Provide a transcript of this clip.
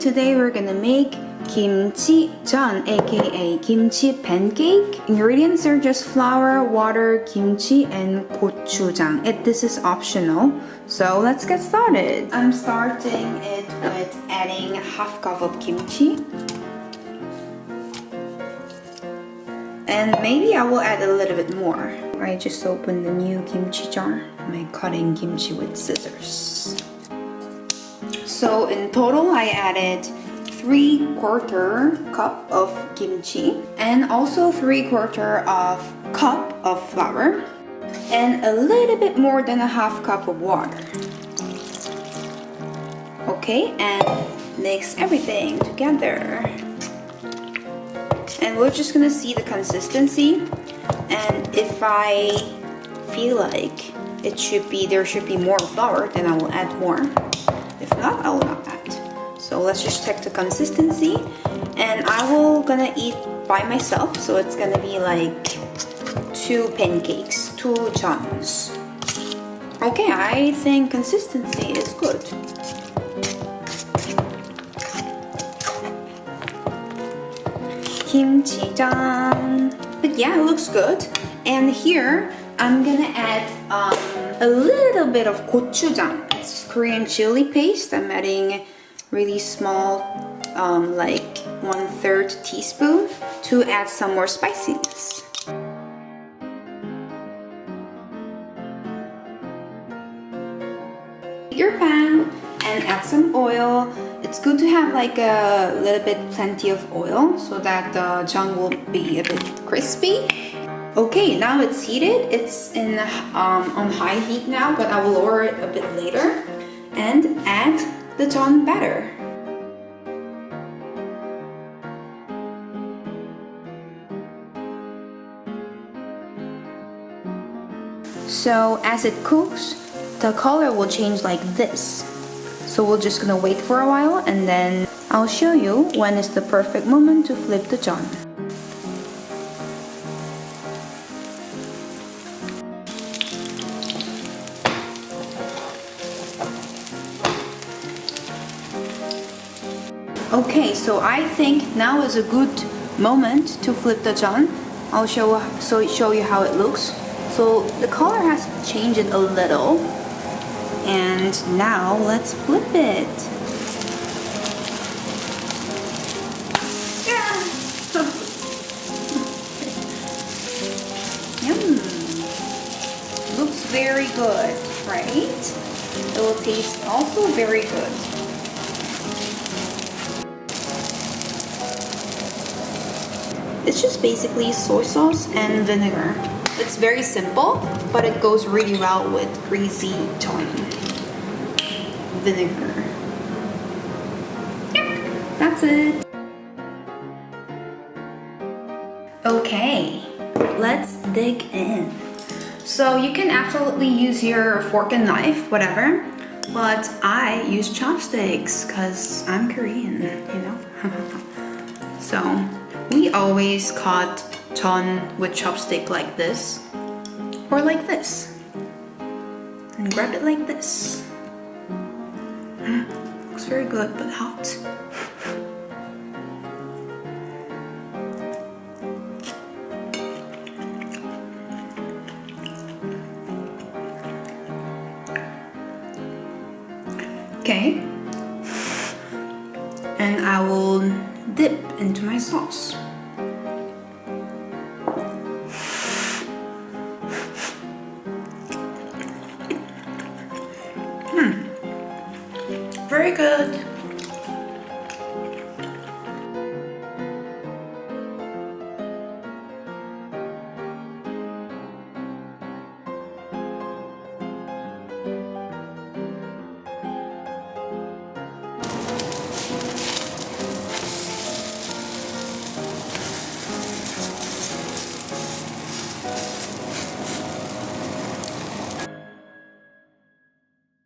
today we're gonna make Kimchi Jeon, aka Kimchi Pancake. Ingredients are just flour, water, kimchi, and gochujang. This is optional, so let's get started. I'm starting it with adding half cup of kimchi. And maybe I will add a little bit more. I just opened the new kimchi jar. I'm cutting kimchi with scissors. So in total, I added 3/4 cup of kimchi and also 3/4 of cup of flour and a little bit more than a half cup of water. Okay, and mix everything together. And we're just gonna see the consistency, and if I feel like there should be more flour, then I will add more. If not, I will not add. So let's just check the consistency, and I will gonna eat by myself, so it's gonna be like 2 pancakes, 2 jeons. Okay, I think consistency is good. Kimchi jeon. But yeah, it looks good. And here I'm gonna add a little bit of gochujang. It's Korean chili paste. I'm adding really small, like 1/3 teaspoon to add some more spiciness. Your pan and add some oil. It's good to have like a little bit plenty of oil so that the jeon will be a bit crispy. Okay, now it's heated. It's on high heat now, but I will lower it a bit later and add the jeon batter. So as it cooks, the color will change like this. So we're just gonna wait for a while, and then I'll show you when is the perfect moment to flip the jeon. Okay, so I think now is a good moment to flip the jeon. I'll show you how it looks. So the color has changed a little. And now let's flip it. Yeah. Looks very good, right? It will taste also very good. It's just basically soy sauce and vinegar. It's very simple, but it goes really well with greasy jeon. Vinegar. Yep, that's it. Okay, let's dig in. So you can absolutely use your fork and knife, whatever, but I use chopsticks because I'm Korean, you know? So we always cut jeon with chopstick like this, or like this, and grab it like this. Looks very good, but hot. Okay, and I will dip into my sauce. Very good.